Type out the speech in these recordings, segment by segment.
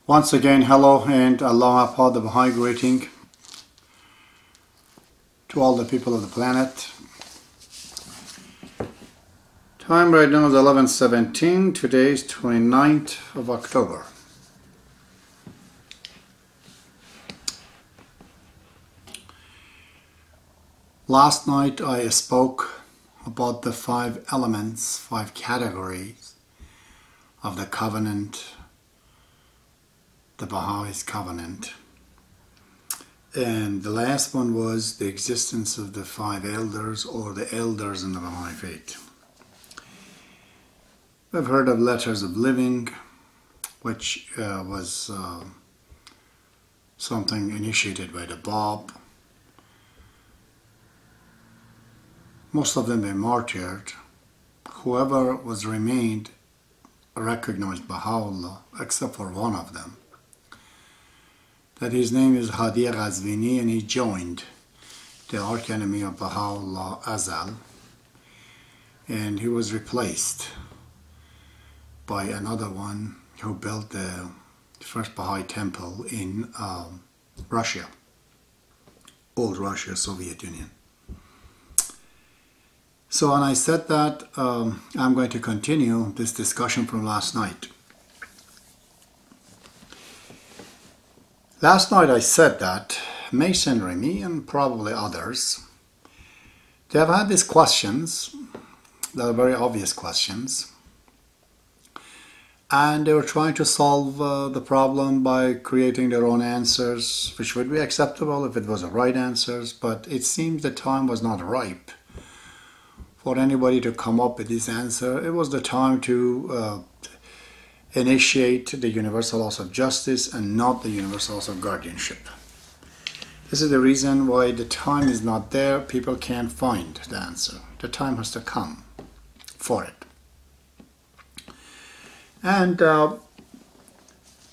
Once again, hello and Allah upon the Baha'i greeting to all the people of the planet. Time right now is 11:17. Today is 29th of October. Last night I spoke about the 5 elements, 5 categories of the covenant, the Baha'is covenant. And the last one was the existence of the 5 elders, or the elders in the Baha'i Faith. We've heard of letters of living, which was something initiated by the Bab. Most of them were martyred. Whoever was remained recognized Baha'u'llah, except for one of them. That his name is Hadi Ghazvini, and he joined the arch enemy of Baha'u'llah, Azal, and he was replaced by another one who built the first Baha'i temple in Russia, old Russia, Soviet Union. So when I said that, I'm going to continue this discussion from last night. Last night I said that Masonry, me and probably others, they have had these questions that are very obvious questions, and they were trying to solve the problem by creating their own answers, which would be acceptable if it was the right answers, but it seems the time was not ripe for anybody to come up with this answer. It was the time to initiate the Universal House of Justice and not the Universal House of Guardianship. This is the reason why the time is not there. People can't find the answer. The time has to come for it. And there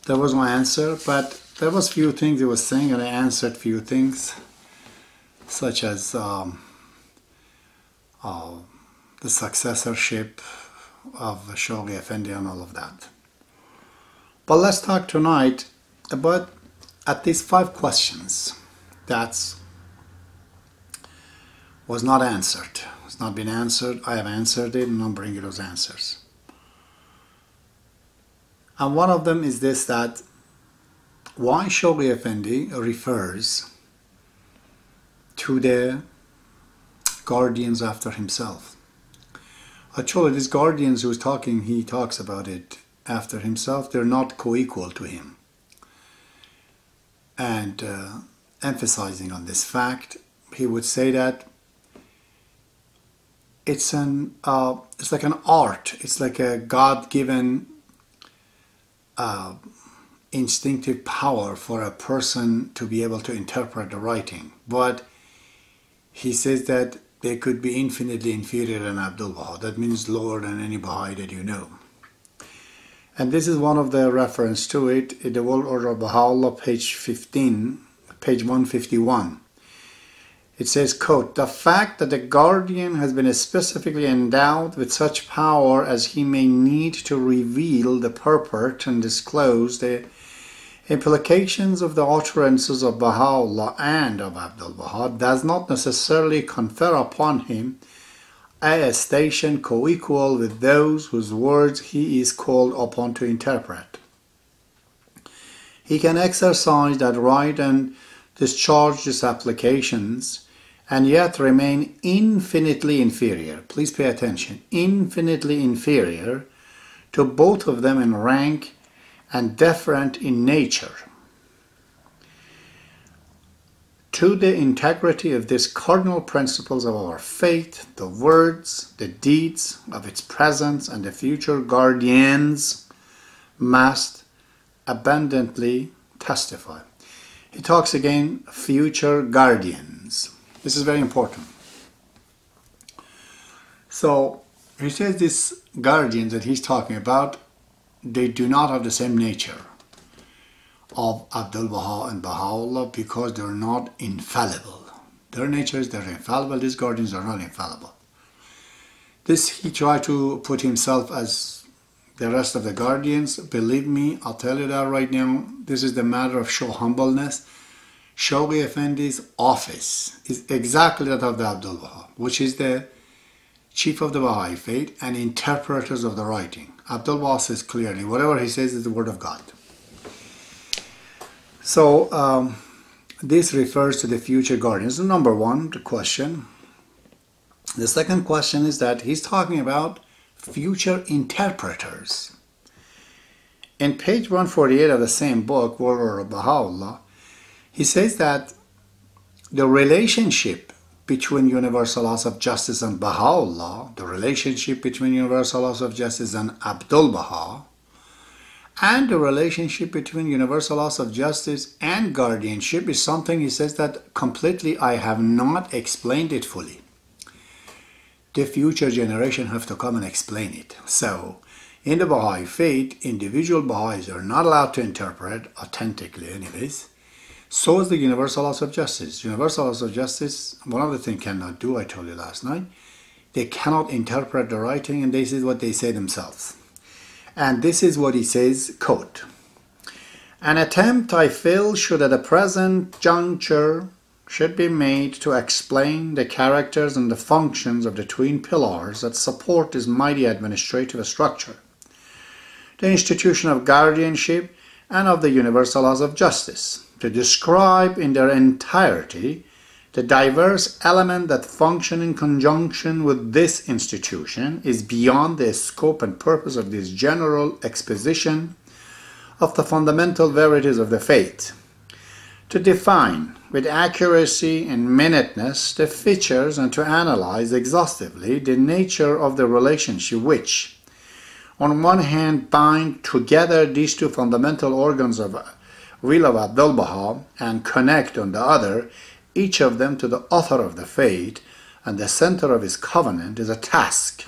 was no answer, but there was few things he was saying, and I answered few things, such as the successorship of Shoghi Effendi and all of that. But let's talk tonight about at least 5 questions that was not answered. It's not been answered. I have answered it, and I'm bringing those answers. And one of them is this, that why Shoghi Effendi refers to the guardians after himself. Actually, these guardians who is talking, he talks about it after himself. They're not co-equal to him. And emphasizing on this fact, he would say that it's like an art. It's like a God-given instinctive power for a person to be able to interpret the writing. But he says that they could be infinitely inferior than Abdul Baha. That means lower than any Baha'i that you know. And this is one of the reference to it in the World Order of Baha'u'llah, page 15, page 151. It says, quote, "The fact that the guardian has been specifically endowed with such power as he may need to reveal the purport and disclose the implications of the utterances of Baha'u'llah and of Abdul Baha does not necessarily confer upon him a station co-equal with those whose words he is called upon to interpret. He can exercise that right and discharge these applications and yet remain infinitely inferior." Please pay attention. Infinitely inferior to both of them in rank and different in nature. To the integrity of these cardinal principles of our faith, the words, the deeds of its presence and the future guardians must abundantly testify. He talks again, future guardians. This is very important. So he says these guardians that he's talking about, they do not have the same nature of Abdul Baha and Baha'u'llah because they're not infallible. Their nature is they're infallible. These guardians are not infallible. This he tried to put himself as The rest of the guardians, believe me, I'll tell you that right now, this is the matter of show humbleness. Shoghi Effendi's office is exactly that of the Abdul Baha, which is the chief of the Baha'i Faith and interpreters of the writing. Abdul Baha says clearly, whatever he says is the word of God. So this refers to the future guardians. Number one, the question. The second question is that he's talking about future interpreters. In page 148 of the same book, World Order of Baha'u'llah, he says that the relationship between Universal House of Justice and Baha'u'llah, the relationship between Universal House of Justice and Abdul Baha, and the relationship between Universal House of Justice and guardianship is something, he says, that completely I have not explained it fully. The future generation have to come and explain it. So, in the Baha'i Faith, individual Baha'is are not allowed to interpret, authentically anyways. So is the Universal House of Justice. Universal House of Justice, one of the things cannot do, I told you last night, they cannot interpret the writing, and this is what they say themselves. And this is what he says, quote, "An attempt, I feel, should at the present juncture should be made to explain the characters and the functions of the twin pillars that support this mighty administrative structure, the institution of guardianship and of the Universal House of Justice, to describe in their entirety the diverse element that function in conjunction with this institution is beyond the scope and purpose of this general exposition of the fundamental verities of the faith, to define with accuracy and minuteness the features and to analyze exhaustively the nature of the relationship which, on one hand, bind together these two fundamental organs of will of Abdul Baha and connect on the other each of them to the author of the faith and the center of his covenant, is a task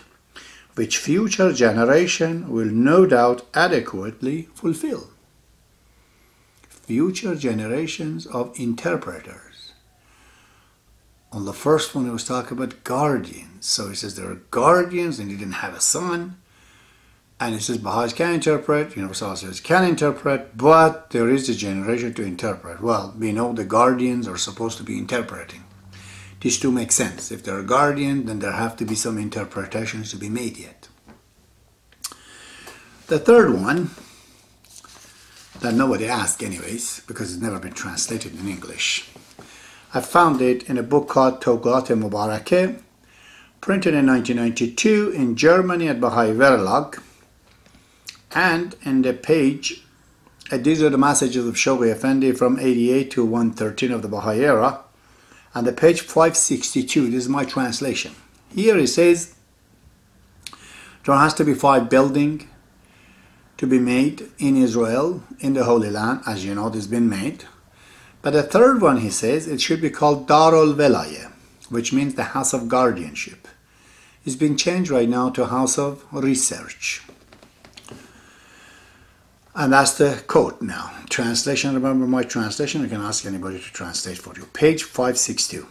which future generation will no doubt adequately fulfill." Future generations of interpreters. On the first one, he was talking about guardians. So he says there are guardians and he didn't have a son. And he says Baha'is can interpret, Universal says can interpret, but there is a generation to interpret. Well, we know the guardians are supposed to be interpreting. These two make sense. If they're a guardian, then there have to be some interpretations to be made yet. The third one, that nobody asked anyways, because it's never been translated in English. I found it in a book called Togat Mubarakeh, printed in 1992 in Germany at Baha'i Verlag. And in the page, these are the messages of Shoghi Effendi from 88 to 113 of the Baha'i era. And the page 562, this is my translation. Here he says, there has to be 5 buildings to be made in Israel, in the Holy Land, as you know, this has been made. But the third one, he says, it should be called Darul Velayah, which means the House of Guardianship. It's been changed right now to House of Research. And that's the quote now. Translation, remember my translation, you can ask anybody to translate for you. Page 562.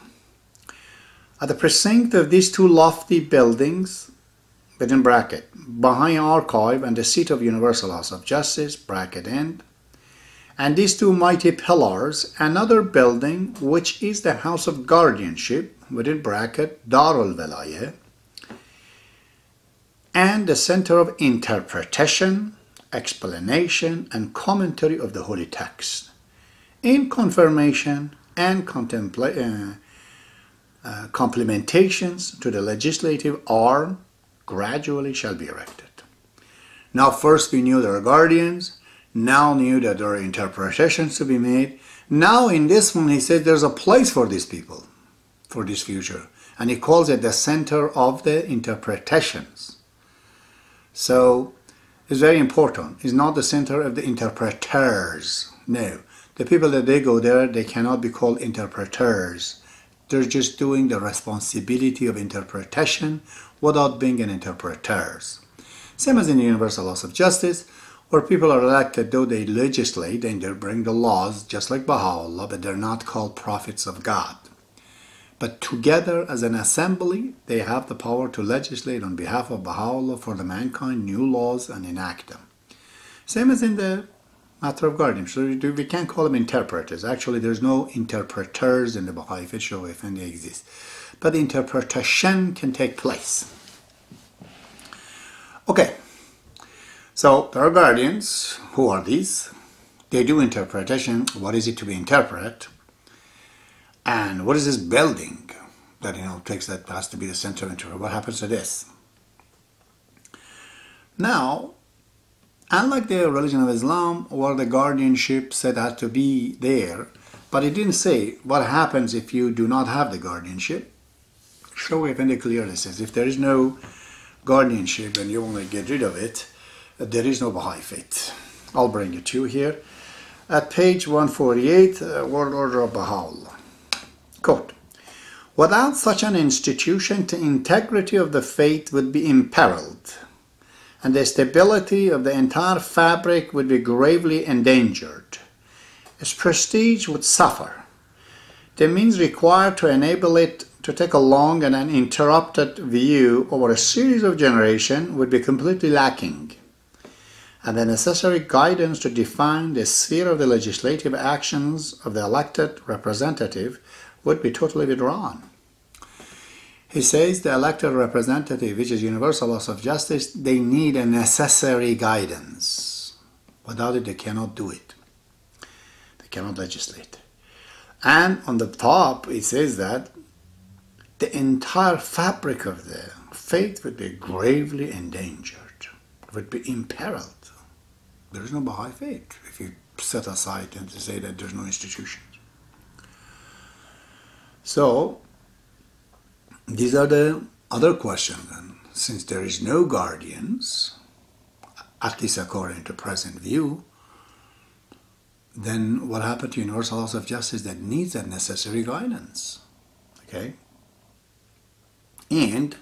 At the precinct of these two lofty buildings, within bracket, Baha'i Archive and the seat of Universal House of Justice, bracket end, and these two mighty pillars, another building which is the House of Guardianship, within bracket, Darul Velayah, and the center of interpretation, explanation and commentary of the holy text, in confirmation and complementations to the legislative arm, gradually shall be erected. Now first we knew there are guardians, now knew that there are interpretations to be made. Now in this one he said there's a place for these people, for this future, and he calls it the center of the interpretations. So it's very important. It's not the center of the interpreters. No. The people that they go there, they cannot be called interpreters. They're just doing the responsibility of interpretation without being an interpreters. Same as in the Universal House of Justice, where people are elected, though they legislate and they bring the laws, just like Baha'u'llah, but they're not called prophets of God. but together as an assembly, they have the power to legislate on behalf of Baha'u'llah for the mankind new laws and enact them. Same as in the matter of guardianship. So we can't call them interpreters. Actually, there's no interpreters in the Baha'i Faith, Shaykh Effendi exists. But interpretation can take place. Okay, so there are guardians. Who are these? They do interpretation. What is it to be interpret? And what is this building that takes that has to be the center of interpret? What happens to this? Now, unlike the religion of Islam, where the guardianship said had to be there, but it didn't say what happens if you do not have the guardianship. Shaykh Effendi clearly says if there is no guardianship and you only get rid of it, there is no Baha'i Faith. I'll bring it to you here. At page 148, World Order of Baha'u'llah. Quote, without such an institution, the integrity of the faith would be imperiled, and the stability of the entire fabric would be gravely endangered. Its prestige would suffer. The means required to enable it to take a long and uninterrupted view over a series of generations would be completely lacking, and the necessary guidance to define the sphere of the legislative actions of the elected representative would be totally withdrawn. He says the elected representative, which is Universal House of Justice, they need a necessary guidance. Without it, they cannot do it. They cannot legislate. And on the top, it says that the entire fabric of the faith would be gravely endangered, would be imperiled. There is no Baha'i Faith if you set aside and to say that there's no institution. So, these are the other questions then. Since there is no guardians, at least according to present view, then what happened to Universal House of Justice that needs that necessary guidance? Okay? And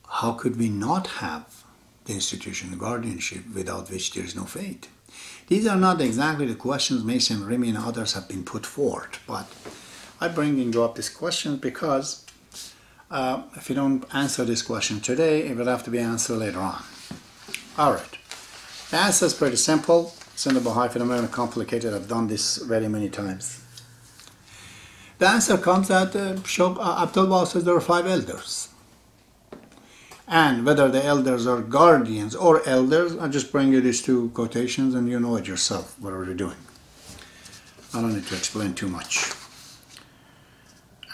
how could we not have the institution of guardianship without which there is no faith? These are not exactly the questions Mason, Remy, and others have been put forward, but I'm bringing you up this question because if you don't answer this question today, it will have to be answered later on. Alright, the answer is pretty simple. It's in the Baha'i Faith. I'm not going to complicate it. I've done this very many times. The answer comes that Abdul says there are 5 elders. And whether the elders are guardians or elders, I'll just bring you these 2 quotations and you know it yourself, what are we doing. I don't need to explain too much.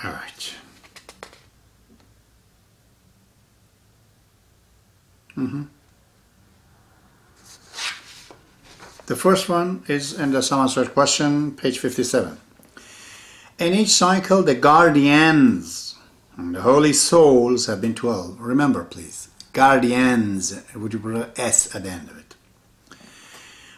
All right. The first one is in the Some Answered Question, page 57. In each cycle, the guardians and the holy souls have been 12. Remember, please, guardians, would you put an S at the end of it?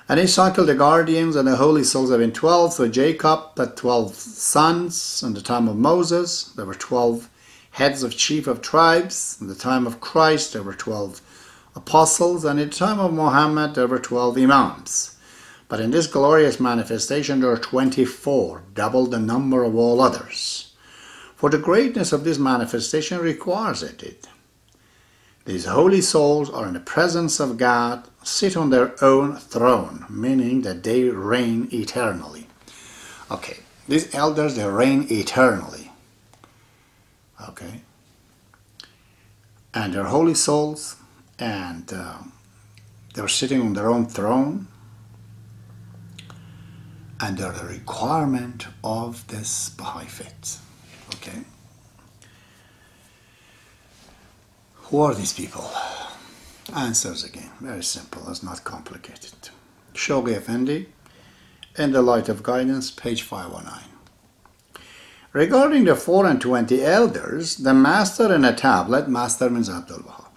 And each cycle, the guardians and the holy souls have been 12. So Jacob had 12 sons. In the time of Moses, there were 12 heads of chief of tribes. In the time of Christ, there were 12 apostles. And in the time of Muhammad, there were 12 imams. But in this glorious manifestation, there are 24, double the number of all others. For the greatness of this manifestation requires it. These holy souls are in the presence of God, sit on their own throne, meaning that they reign eternally. Okay, these elders, they reign eternally. Okay. And they're holy souls, and they're sitting on their own throne, and they're the requirement of this Baha'i Faith. Okay. Who are these people? Answers again, very simple, it's not complicated. Shaykh Effendi, In the Light of Guidance, page 519. Regarding the 24 elders, the master in a tablet, master means Abdul Baha,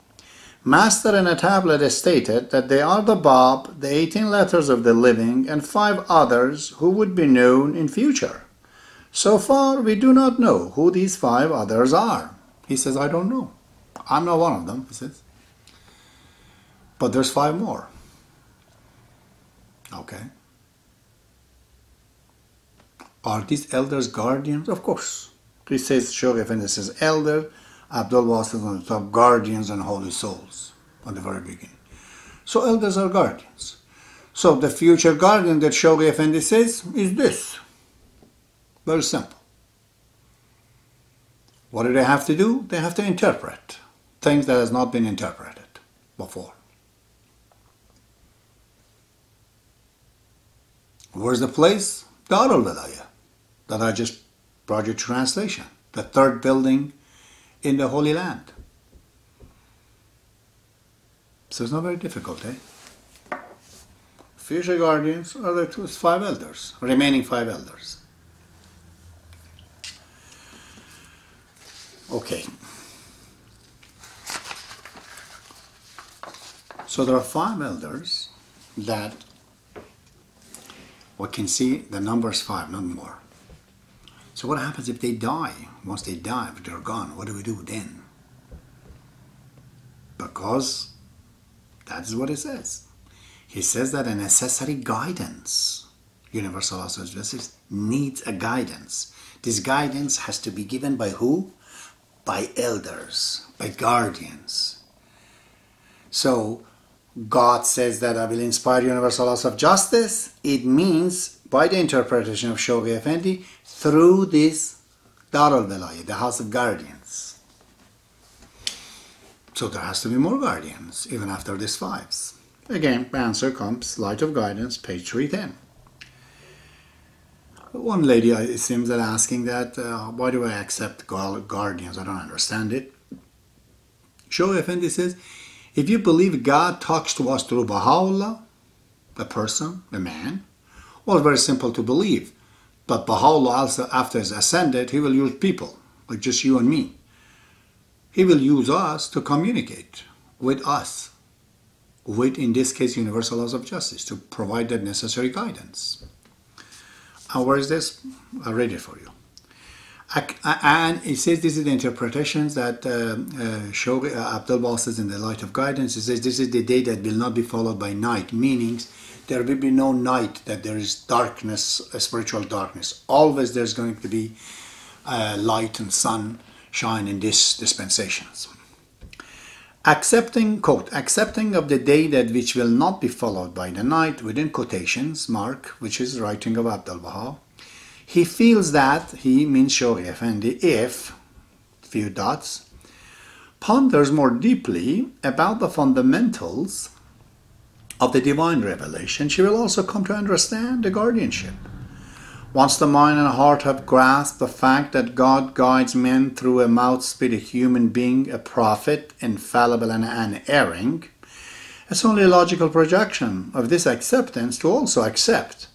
master in a tablet has stated that they are the Bab, the 18 letters of the living, and 5 others who would be known in future. So far, we do not know who these 5 others are. He says, I don't know. I'm not one of them, he says. But there's 5 more. Okay. Are these elders guardians? Of course. He says, Shaykh Effendi says elder, Abdul Basit on the top, guardians and holy souls on the very beginning. So elders are guardians. So the future guardian that Shaykh Effendi says is this. Very simple. What do they have to do? They have to interpret things that has not been interpreted before. Where's the place? Darul Wilayah, that I just brought you translation. The third building in the Holy Land. So it's not very difficult, eh? Future guardians are the 5 elders, remaining 5 elders. Okay. So there are 5 elders that we can see the number is 5, not more. So what happens if they die? Once they die, if they're gone, what do we do then? Because that's what it says. He says that a necessary guidance, Universal House Guardianship, needs a guidance. This guidance has to be given by who? By elders, by guardians. So God says that I will inspire universal laws of justice. It means by the interpretation of Shaykh Effendi through this Darul Wilayah, the House of Guardians. So there has to be more guardians even after these 5s. Again, the answer comes, Light of Guidance, page 310. One lady, it seems, that asking that, why do I accept guardians? I don't understand it. Shaykh Effendi says, if you believe God talks to us through Baha'u'llah, a person, a man, well, it's very simple to believe. But Baha'u'llah also, after he's ascended, he will use people, like just you and me. He will use us to communicate with us, with, in this case, universal laws of justice, to provide that necessary guidance. And where is this? I read it for you. And it says this is the interpretations that Shaykh Abdul Basit in the Light of Guidance. It says this is the day that will not be followed by night, meaning there will be no night, that there is darkness, spiritual darkness. Always there's going to be light and sun shine in these dispensations. Accepting, quote, accepting of the day that which will not be followed by the night, within quotations, mark, which is writing of Abdul Baha, he feels that, he means Shaykh Effendi, if, few dots, ponders more deeply about the fundamentals of the divine revelation, she will also come to understand the guardianship. Once the mind and heart have grasped the fact that God guides men through a mouth-spitted human being, a prophet, infallible and unerring, it's only a logical projection of this acceptance to also accept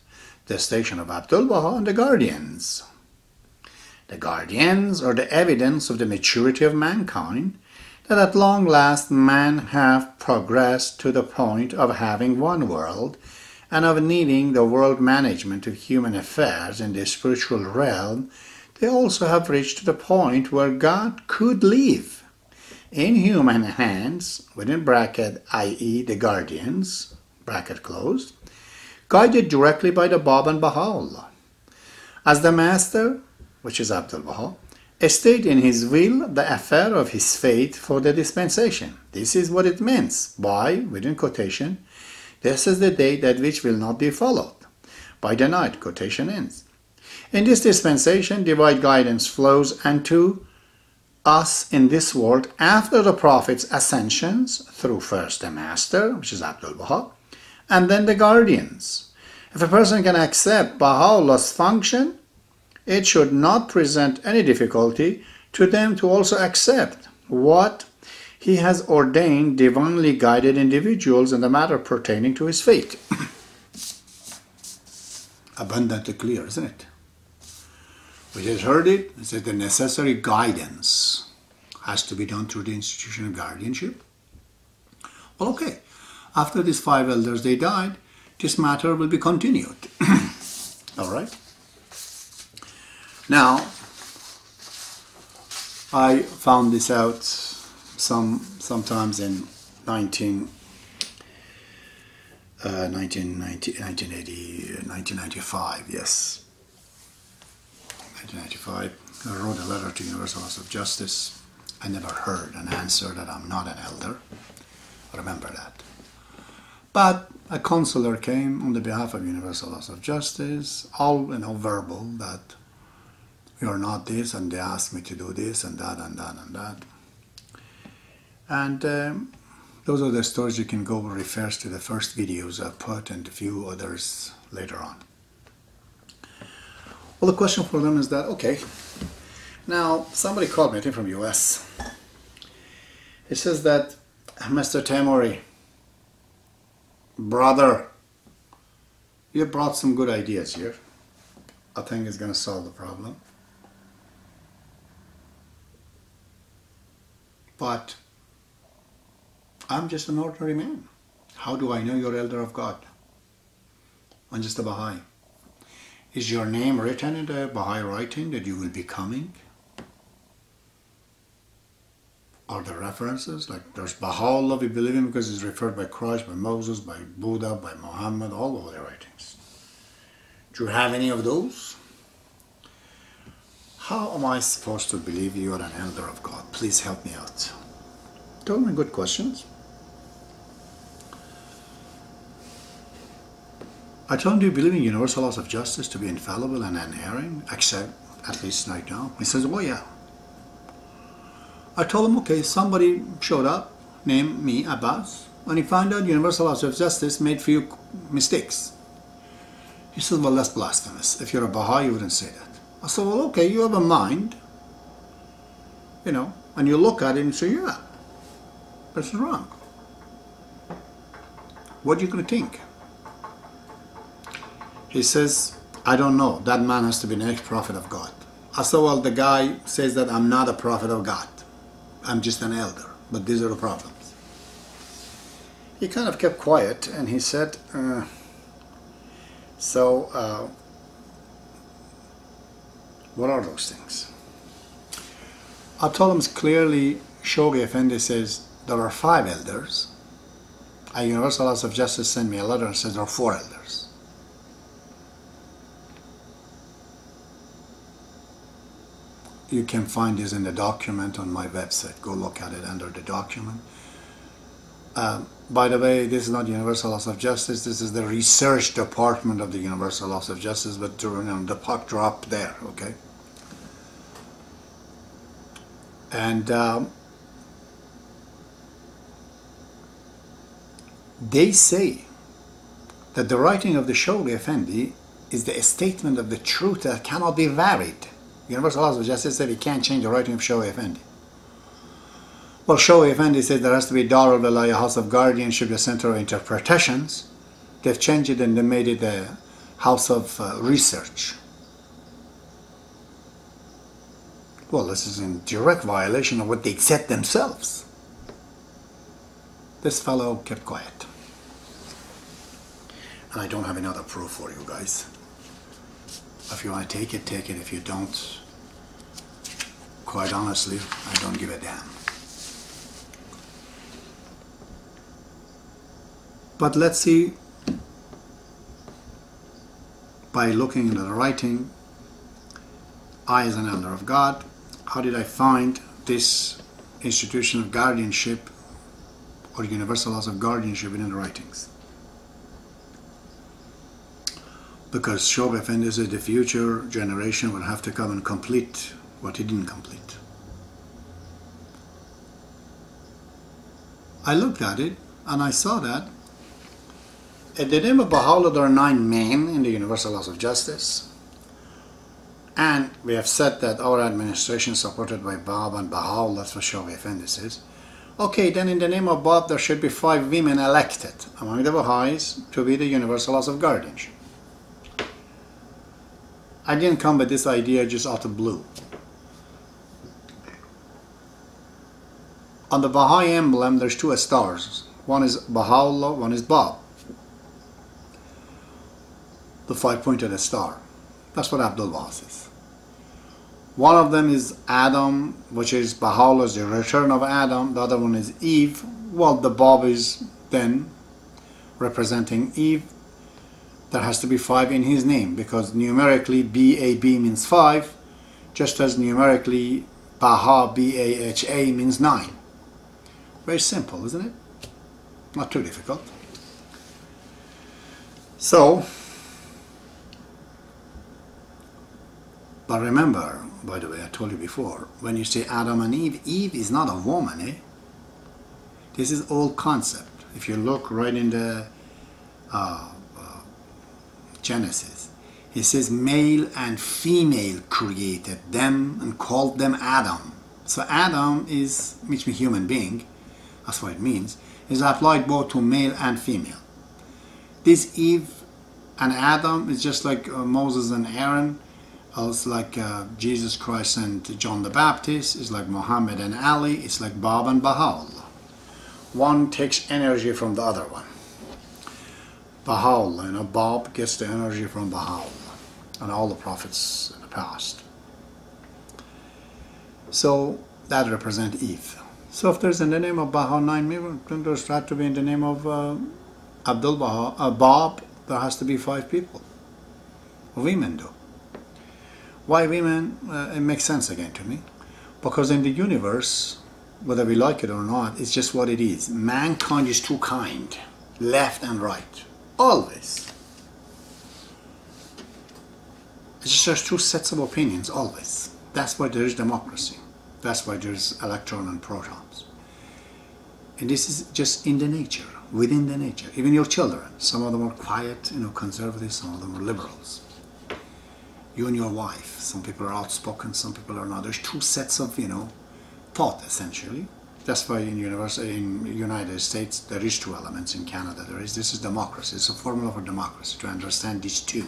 the station of Abdul Baha and the guardians. The guardians are the evidence of the maturity of mankind, that at long last man have progressed to the point of having one world, and of needing the world management of human affairs in the spiritual realm. They also have reached to the point where God could live in human hands, within bracket, i.e. the guardians, bracket closed, guided directly by the Bab and Baha'u'llah. As the Master, which is Abdul Baha, state in his will the affair of his fate for the dispensation. This is what it means by, within quotation, this is the day that which will not be followed. By the night, quotation ends. In this dispensation, divine guidance flows unto us in this world after the Prophet's ascensions, through first the Master, which is Abdul Baha, and then the guardians. If a person can accept Baha'u'llah's function, it should not present any difficulty to them to also accept what he has ordained divinely guided individuals in the matter pertaining to his fate. Abundantly clear, isn't it? We just heard it. It said the necessary guidance has to be done through the institution of guardianship. Well, okay. After these 5 elders, they died, this matter will be continued. All right? Now, I found this out sometimes in 1995, yes. 1995. I wrote a letter to Universal House of Justice. I never heard an answer that I'm not an elder. Remember that. But a counselor came on the behalf of Universal House of Justice, all verbal, that you're not this, and they asked me to do this and that and that and that. And those are the stories. You can go, refers to the first videos I put and a few others later on. Well, the question for them is that, okay, now somebody called me, I think from US. It says that, Mr. Tamori, brother, you brought some good ideas here. I think it's going to solve the problem. But I'm just an ordinary man. How do I know you're elder of God? I'm just a Baha'i. Is your name written in the Baha'i writing that you will be coming? Are there references? Like there's Baha'u'llah we believe in because it's referred by Christ, by Moses, by Buddha, by Muhammad, all of their writings. Do you have any of those? How am I supposed to believe you are an elder of God? Please help me out. Tell me good questions. I told him, do you believe in universal laws of justice to be infallible and unerring? Except, at least right now. He says, oh yeah. I told him, okay, somebody showed up, named me, Abbas, and he found out universal laws of justice made few mistakes. He said, well, that's blasphemous. If you're a Baha'i, you wouldn't say that. I said, well, okay, you have a mind, you know, and you look at it and say, yeah, this is wrong. What are you going to think? He says, I don't know. That man has to be the next prophet of God. I said, well, the guy says that I'm not a prophet of God. I'm just an elder. But these are the problems. He kind of kept quiet and he said, what are those things? I told him clearly, Shoghi Effendi says there are 5 elders. A Universal House of Justice sent me a letter and says there are 4 elders. You can find this in the document on my website. Go look at it under the document. By the way, this is not Universal House of Justice. This is the research department of the Universal House of Justice, but the puck dropped there, okay? And they say that the writing of the Shoghi Effendi is the statement of the truth that cannot be varied. Universal House of Justice said he can't change the writing of Shoghi Effendi. Well, Shoghi Effendi said there has to be Dar al-Wilayah, House of Guardianship, the center of interpretations. They've changed it and they made it a house of research. Well, this is in direct violation of what they said themselves. This fellow kept quiet. And I don't have another proof for you guys. If you want to take it, take it. If you don't, quite honestly, I don't give a damn. But let's see, by looking into the writing, I as an elder of God, how did I find this institution of guardianship or universal laws of guardianship in the writings? Because Shoghi Effendi said the future generation will have to come and complete what he didn't complete. I looked at it and I saw that at the name of Baha'u'llah there are 9 men in the Universal House of Justice, and we have said that our administration is supported by Bab and Baha'u'llah. That's what Shoghi Effendi says. Okay, then in the name of Bab there should be 5 women elected among the Baha'is to be the Universal House of Guardianship. I didn't come with this idea just out of blue. On the Baha'i emblem there's 2 stars. One is Baha'u'llah, one is Bab. The 5-pointed star. That's what Abdullah says. One of them is Adam, which is Baha'u'llah's the return of Adam. The other one is Eve. Well, the Bab is then representing Eve. There has to be 5 in his name because numerically BAB means 5. just as numerically Baha, B-A-H-A, means 9. Very simple, isn't it? Not too difficult. So, but remember, by the way, I told you before, when you say Adam and Eve, Eve is not a woman, eh? This is old concept. If you look right in the Genesis, it says male and female created them and called them Adam. So Adam is, which means human being, that's what it means, is applied both to male and female. This Eve and Adam is just like Moses and Aaron, also like Jesus Christ and John the Baptist, it's like Muhammad and Ali, it's like Bob and Baha'u'llah. One takes energy from the other one. Baha'u'llah, you know, Bob gets the energy from Baha'u'llah and all the prophets in the past. So that represents Eve. So if there's in the name of Baha 9 people, then there's had to be in the name of Abdul Baha, Bob, there has to be 5 people. Women do. Why women? It makes sense again to me. Because in the universe, whether we like it or not, it's just what it is. Mankind is too kind, left and right, always. It's just 2 sets of opinions, always. That's why there is democracy. That's why there's electron and protons. And this is just in the nature, within the nature. Even your children, some of them are quiet, you know, conservatives, some of them are liberals. You and your wife, some people are outspoken, some people are not. There's 2 sets of, you know, thought, essentially. That's why in United States there is 2 elements. In Canada there is. This is democracy. It's a formula for democracy, to understand these 2.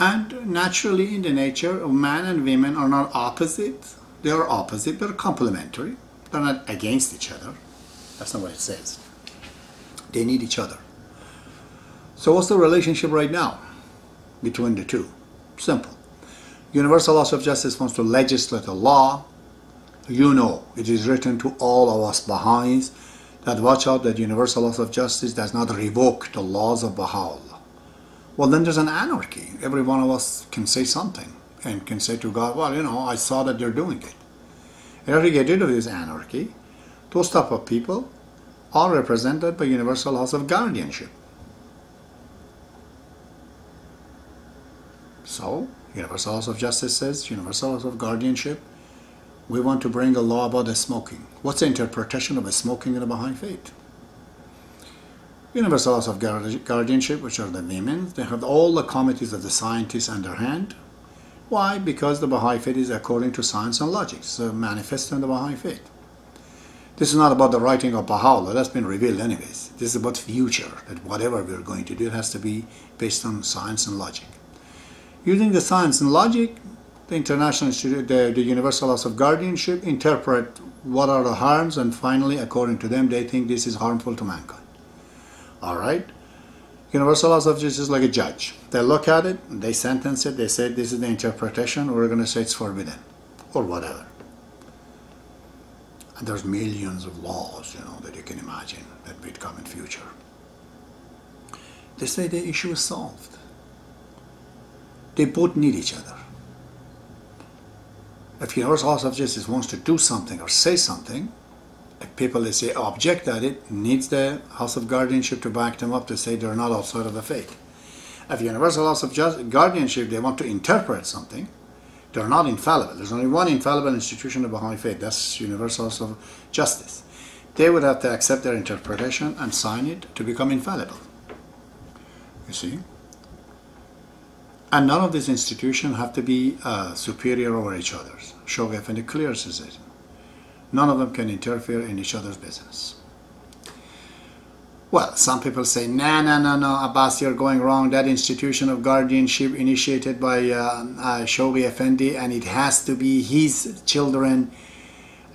And naturally in the nature of man and women are not opposite. They are opposite, they're complementary. They're not against each other. That's not what it says. They need each other. So what's the relationship right now between the 2? Simple. Universal House of Justice wants to legislate a law. You know, it is written to all of us Baha'is that watch out that Universal House of Justice does not revoke the laws of Baha'u'llah. Well, then there's an anarchy. Every one of us can say something and can say to God, well, you know, I saw that they're doing it. In order to get rid of this anarchy, those type of people are represented by Universal House of Guardianship. So, Universal House of Justice says, Universal House of Guardianship, we want to bring a law about the smoking. What's the interpretation of a smoking in the Baha'i Faith? Universal House of Guardianship, which are the women, they have all the committees of the scientists under hand. Why? Because the Baha'i Faith is according to science and logic. It's a manifesto in the Baha'i Faith. This is not about the writing of Baha'u'llah. That's been revealed anyways. This is about future, that whatever we're going to do, it has to be based on science and logic. Using the science and logic, the International Institute, the Universal House of Guardianship interpret what are the harms, and finally, according to them, they think this is harmful to mankind. All right? Universal House of Justice is like a judge. They look at it, they sentence it, they say this is the interpretation, we're going to say it's forbidden, or whatever. And there's millions of laws, you know, that you can imagine that will come in future. They say the issue is solved. They both need each other. If Universal House of Justice wants to do something or say something, if people, they say, object at it, needs the House of Guardianship to back them up to say they're not outside of the faith. If Universal House of Guardianship, they want to interpret something, they're not infallible. There's only one infallible institution of Baha'i Faith, that's Universal House of Justice. They would have to accept their interpretation and sign it to become infallible. You see? And none of these institutions have to be superior over each other's. Shoghi Effendi clearly says it. None of them can interfere in each other's business. Well, some people say, no, Abbas, you're going wrong. That institution of guardianship initiated by Shoghi Effendi, and it has to be his children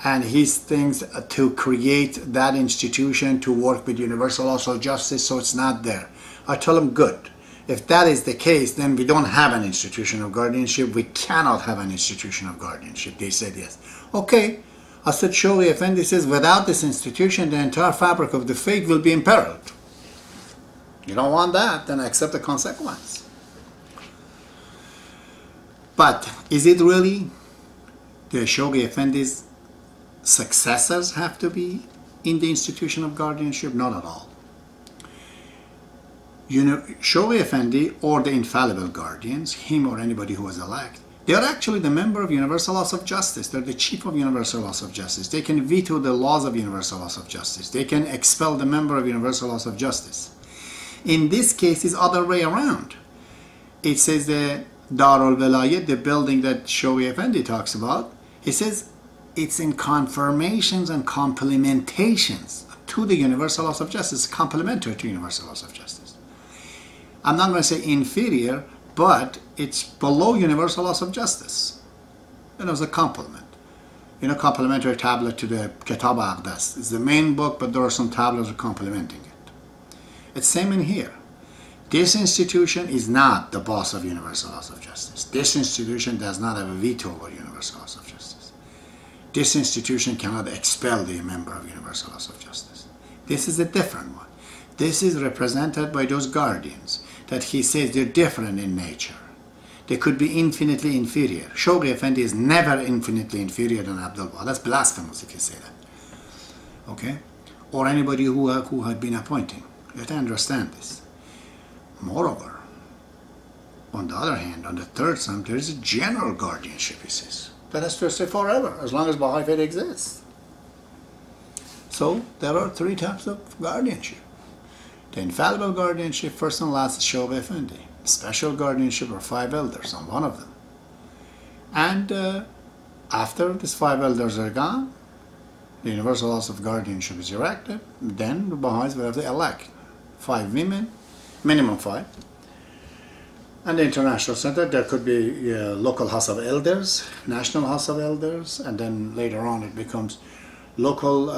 and his things to create that institution to work with Universal House of Justice, so it's not there. I tell them, good. If that is the case, then we don't have an institution of guardianship. We cannot have an institution of guardianship. They said yes. Okay. I said, Shoghi Effendi says, without this institution, the entire fabric of the faith will be imperiled. You don't want that, then accept the consequence. But is it really the Shoghi Effendi's successors have to be in the institution of guardianship? Not at all. Shoghi Effendi or the infallible guardians, him or anybody who was elected, they are actually the member of Universal House of Justice. They're the chief of Universal House of Justice. They can veto the laws of Universal House of Justice. They can expel the member of Universal House of Justice. In this case, it's other way around. It says the Darul Velayat, the building that Shoghi Effendi talks about, it says it's in confirmations and complementations to the Universal House of Justice, complementary to Universal House of Justice. I'm not going to say inferior, but it's below Universal House of Justice. And as a complement. Complementary tablet to the Kitab Aqdas. It's the main book, but there are some tablets complementing it. It's same in here. This institution is not the boss of Universal House of Justice. This institution does not have a veto over Universal House of Justice. This institution cannot expel the member of Universal House of Justice. This is a different one. This is represented by those guardians that he says they're different in nature. They could be infinitely inferior. Shoghi Effendi is never infinitely inferior than Abdul Baha. That's blasphemous if you say that. Okay? Or anybody who had been appointing. You have to understand this. Moreover, on the other hand, on the third sum, there is a general guardianship, he says. That has to stay forever, as long as Baha'i Faith exists. So, there are three types of guardianship. The infallible guardianship, first and last, is Shoghi Effendi. Special guardianship are 5 elders on one of them. And after these 5 elders are gone, the Universal House of Guardianship is erected. Then the Baha'is will have to elect 5 women, minimum 5. And the International Center, there could be a local House of Elders, National House of Elders, and then later on it becomes local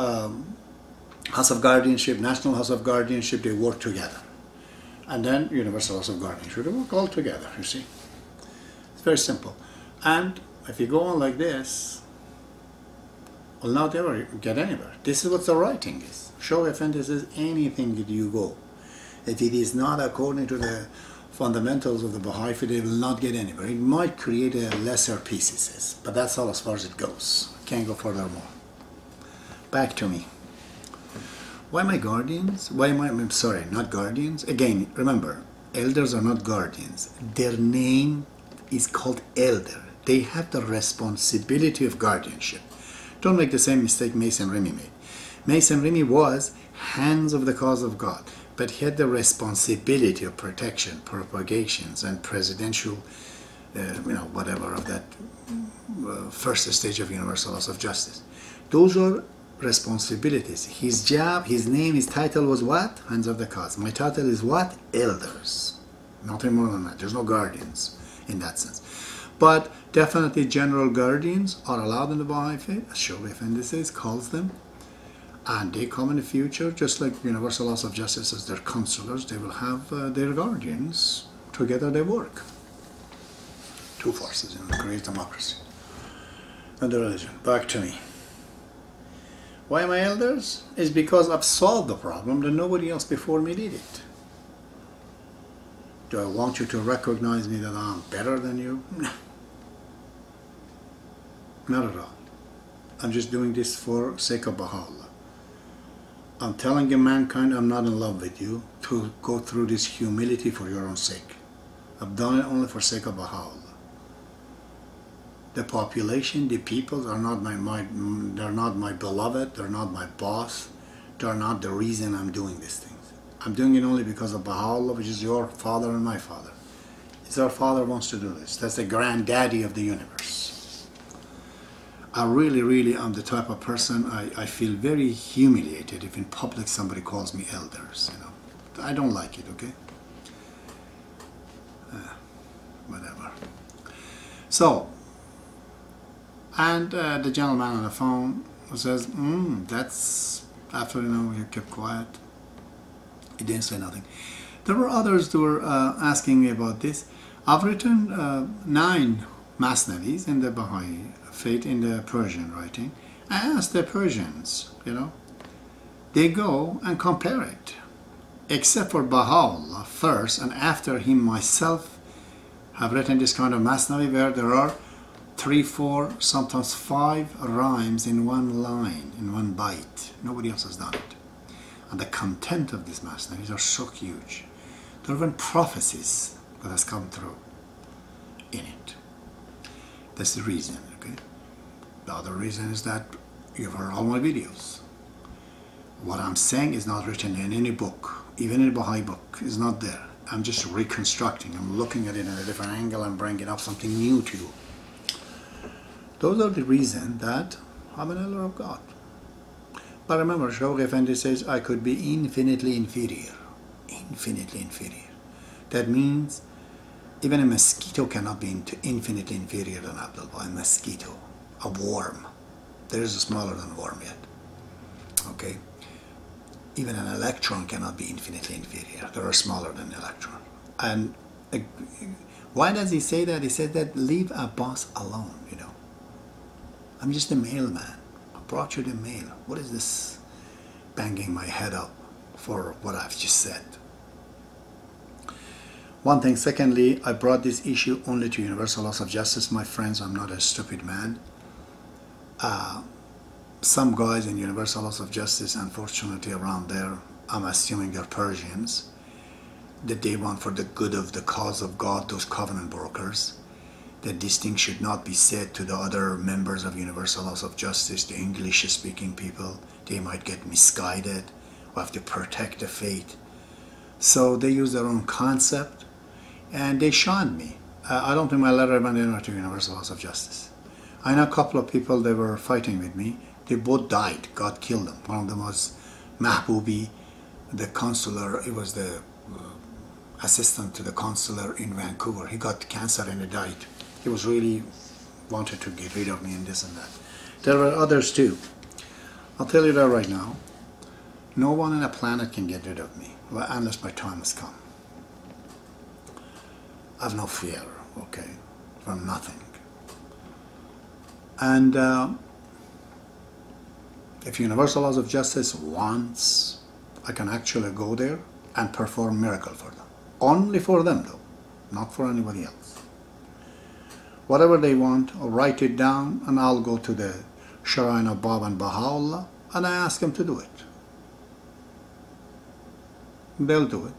House of Guardianship, National House of Guardianship. They work together. And then Universal House of Guardianship, they work all together, you see. It's very simple. And if you go on like this, will not ever get anywhere. This is what the writing is. Shoghi Effendi says anything that you go, if it is not according to the fundamentals of the Baha'i Faith, it will not get anywhere. It might create a lesser piece, he says, but that's all as far as it goes. Can't go furthermore. Back to me. Why my guardians? I'm sorry, not guardians. Again, remember, elders are not guardians. Their name is called elder. They have the responsibility of guardianship. Don't make the same mistake Mason Remy made. Mason Remy was hands of the cause of God, but he had the responsibility of protection, propagations, and presidential, whatever of that first stage of Universal House of Justice. Those are responsibilities. His job, his name, his title was what? Hands of the cause. My title is what? Elders. Nothing more than that. There's no guardians in that sense. But definitely general guardians are allowed in the Baha'i Faith, as Shoghi Effendi says, calls them. And they come in the future, just like Universal House of Justice as their counselors, they will have their guardians. Together they work. Two forces in the great democracy. And the religion. Back to me. Why my elders? Is because I've solved the problem that nobody else before me did it. Do I want you to recognize me that I'm better than you? No. Not at all. I'm just doing this for sake of Baha'u'llah. I'm telling you, mankind, I'm not in love with you to go through this humility for your own sake. I've done it only for sake of Baha'u'llah. The population, the people are not they're not my beloved, they're not my boss, they're not the reason I'm doing these things. I'm doing it only because of Baha'u'llah, which is your father and my father. It's our father wants to do this. That's the granddaddy of the universe. I really am the type of person, I feel very humiliated if in public somebody calls me elders, I don't like it, okay? Whatever. So, and the gentleman on the phone says, that's, after, he kept quiet. He didn't say nothing. There were others who were asking me about this. I've written 9 Masnavis in the Baha'i Faith in the Persian writing. I asked the Persians, they go and compare it. Except for Baha'u'llah first, and after him myself have written this kind of masnavi where there are 3, 4, sometimes 5 rhymes in one line, in one bite. Nobody else has done it. And the content of these masnavis are so huge. There are even prophecies that has come through in it. That's the reason, okay? The other reason is that you've heard all my videos. What I'm saying is not written in any book, even in a Baha'i book, is not there. I'm just reconstructing. I'm looking at it in a different angle and bringing up something new to you. Those are the reason that I'm an elder of God. But remember, Shaykh Effendi says I could be infinitely inferior. Infinitely inferior. That means even a mosquito cannot be infinitely inferior than Abdullah. A mosquito, a worm. There is a smaller than a worm yet. Okay? Even an electron cannot be infinitely inferior. There are smaller than an electron. And why does he say that? He said that leave Abbas alone, you know. I'm just a mailman. I brought you the mail. What is this banging my head up for what I've just said? One thing. Secondly, I brought this issue only to Universal House of Justice. My friends, I'm not a stupid man. Some guys in Universal House of Justice, unfortunately around there, I'm assuming they're Persians, that they want for the good of the cause of God, those covenant brokers, that this thing should not be said to the other members of Universal House of Justice, the English-speaking people. They might get misguided or have to protect the faith. So they use their own concept and they shunned me. I don't think my letter went anywhere to Universal House of Justice. I know a couple of people, they were fighting with me. They both died. God killed them. One of them was Mahboubi, the consular. He was the assistant to the consular in Vancouver. He got cancer and he died. He was really wanted to get rid of me and this and that. There were others too. I'll tell you that right now. No one on the planet can get rid of me unless my time has come. I have no fear, okay, from nothing. And if Universal House of Justice wants, I can actually go there and perform miracle for them. Only for them though, not for anybody else. Whatever they want, I'll write it down and I'll go to the Shrine of Covenant of Baha'i Faith and I ask them to do it. They'll do it.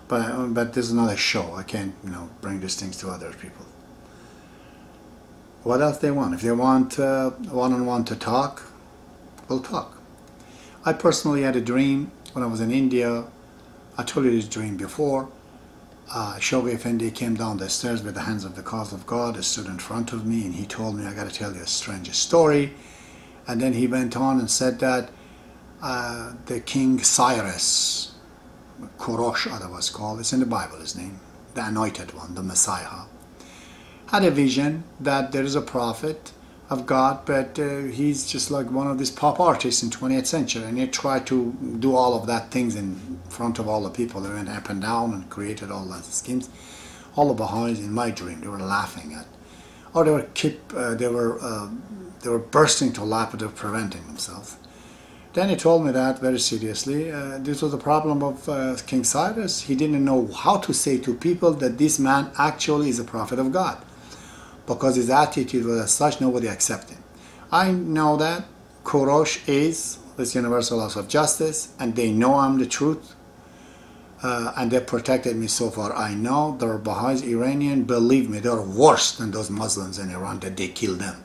But this is not a show. I can't, bring these things to other people. What else they want? If they want one-on-one to talk, we'll talk. I personally had a dream when I was in India. I told you this dream before. Shaykh Effendi came down the stairs with the hands of the cause of God. He stood in front of me and he told me, I got to tell you a strange story. And then he went on and said that the King Cyrus, Korosh, that was called, it's in the Bible, his name, the anointed one, the Messiah, had a vision that there is a prophet of God, but he's just like one of these pop artists in 20th century, and he tried to do all of that things in front of all the people. They went up and down and created all those schemes. All the Baha'is in my dream, they were laughing at, or they were bursting to laugh, but they were preventing themselves. Then he told me that very seriously. This was the problem of King Cyrus. He didn't know how to say to people that this man actually is a prophet of God, because his attitude was as such, nobody accepted him. I know that Korosh is this Universal House of Justice, and they know I'm the truth, and they protected me so far. I know there are Baha'is, Iranian, believe me, they're worse than those Muslims in Iran that they killed them.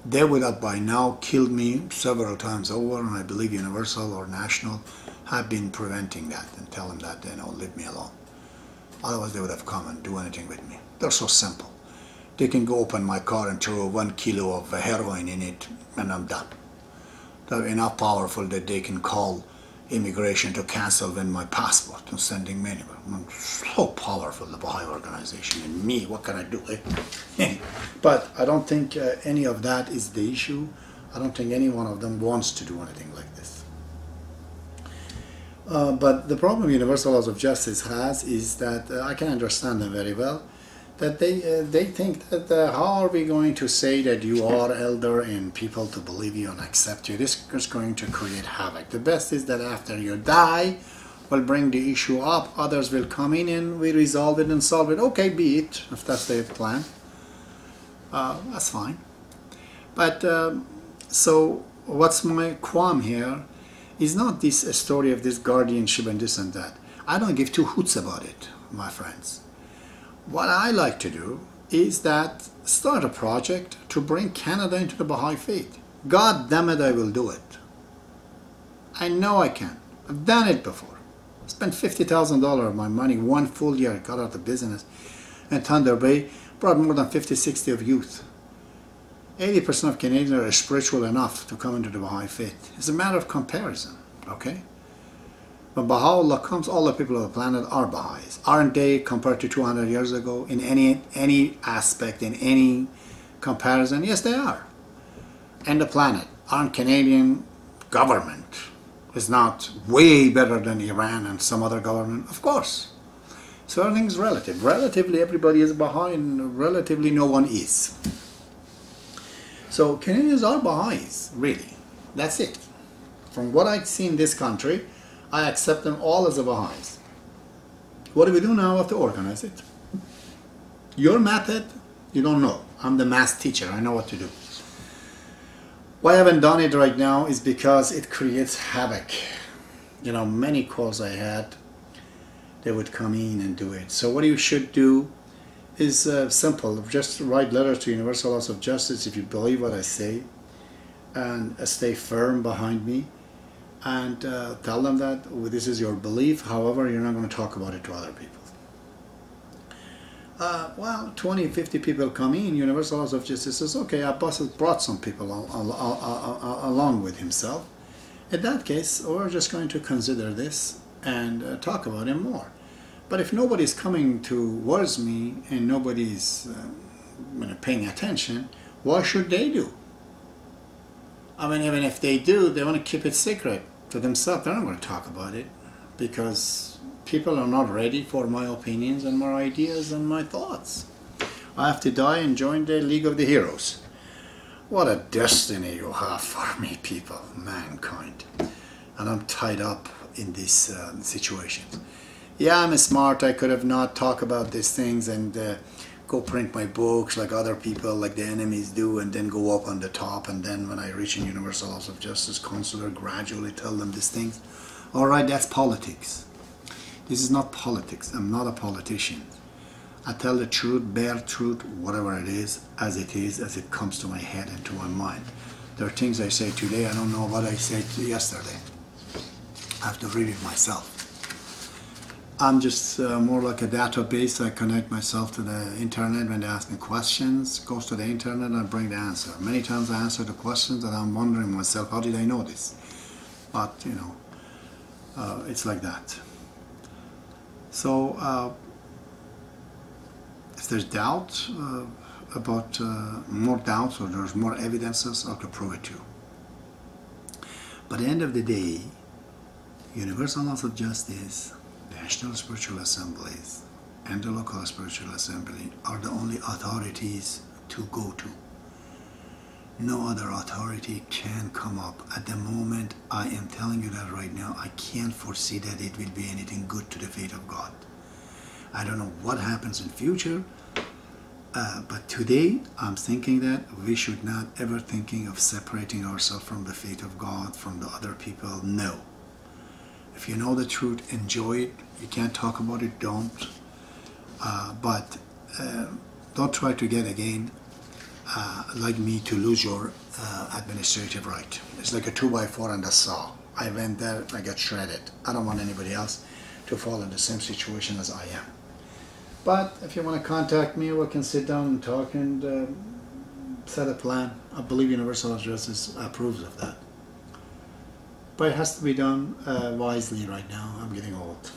They would have by now killed me several times over, and I believe Universal or National have been preventing that and tell them that, leave me alone. Otherwise they would have come and do anything with me. They're so simple. They can go open my car and throw 1 kilo of heroin in it and I'm done. They're enough powerful that they can call immigration to cancel my passport and sending me anywhere. I'm so powerful, the Baha'i organization, and me, what can I do? But I don't think any of that is the issue. I don't think any one of them wants to do anything like this. But the problem Universal House of Justice has is that I can understand them very well, that they think that how are we going to say that you are elder and people to believe you and accept you? This is going to create havoc. The best is that after you die, will bring the issue up, others will come in and we resolve it and solve it. Okay, be it, if that's their plan. That's fine. But so what's my qualm here is not this story of this guardianship and this and that. I don't give two hoots about it, my friends. What I like to do is that start a project to bring Canada into the Baha'i Faith. God damn it, I will do it. I know I can. I've done it before. I spent $50,000 of my money one full year. I got out of business. And Thunder Bay brought more than 50, 60 of youth. 80% of Canadians are spiritual enough to come into the Baha'i Faith. It's a matter of comparison, okay? When Baha'u'llah comes, all the people of the planet are Baha'is. Aren't they, compared to 200 years ago, in any aspect, in any comparison? Yes, they are. And the planet, aren't Canadian government is not way better than Iran and some other government? Of course. So everything's relative. Relatively, everybody is Baha'i, and relatively, no one is. So Canadians are Baha'is, really. That's it. From what I see in this country, I accept them all as a Baha'is. What do we do now? We have to organize it. Your method, you don't know. I'm the math teacher. I know what to do. Why I haven't done it right now is because it creates havoc. You know, many calls I had, they would come in and do it. So what you should do is simple. Just write letters to Universal House of Justice if you believe what I say, and stay firm behind me, and tell them that this is your belief. However, you're not going to talk about it to other people. Well, 20, 50 people come in, Universal House of Justice says, okay, Abbas has brought some people along with himself. In that case, we're just going to consider this and talk about him more. But if nobody's coming towards me and nobody's paying attention, what should they do? I mean, even if they do, they want to keep it secret to themselves. They're not going to talk about it because people are not ready for my opinions and my ideas and my thoughts. I have to die and join the League of the Heroes. What a destiny you have for me, people, mankind. And I'm tied up in these situations. Yeah, I'm smart. I could have not talked about these things and go print my books like other people, like the enemies do, and then go up on the top. And then when I reach in Universal House of Justice, consular, gradually tell them these things. All right, that's politics. This is not politics. I'm not a politician. I tell the truth, bare truth, whatever it is, as it comes to my head and to my mind. There are things I say today, I don't know what I said yesterday. I have to read it myself. I'm just more like a database. I connect myself to the internet when they ask me questions, goes to the internet and I bring the answer. Many times I answer the questions and I'm wondering myself, how did I know this? But, you know, it's like that. So, if there's doubt about more doubts or there's more evidences, I'll prove it to you. But at the end of the day, Universal House of Justice, National Spiritual Assemblies, and the local spiritual assembly are the only authorities to go to. No other authority can come up. At the moment, I am telling you that right now, I can't foresee that it will be anything good to the faith of God. I don't know what happens in future, but today I'm thinking that we should not ever thinking of separating ourselves from the faith of God, from the other people. No. If you know the truth, enjoy it. You can't talk about it, don't. But don't try to get again, like me, to lose your administrative right. It's like a 2x4 and a saw. I went there, I got shredded. I don't want anybody else to fall in the same situation as I am. But if you want to contact me, we can sit down and talk and set a plan. I believe Universal Justice approves of that. But it has to be done wisely right now. I'm getting old.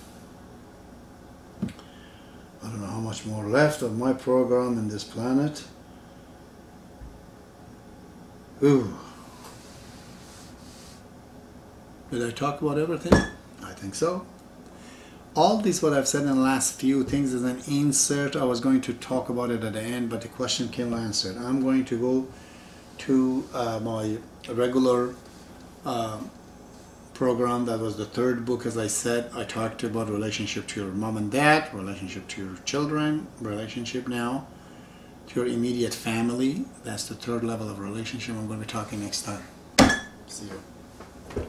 I don't know how much more left of my program in this planet. Ooh. Did I talk about everything? I think so. All this what I've said in the last few things is an insert. I was going to talk about it at the end, but the question came answered. I'm going to go to my regular program. That was the third book. As I said, I talked about relationship to your mom and dad, relationship to your children, relationship now to your immediate family. That's the third level of relationship. I'm going to be talking next time. See you.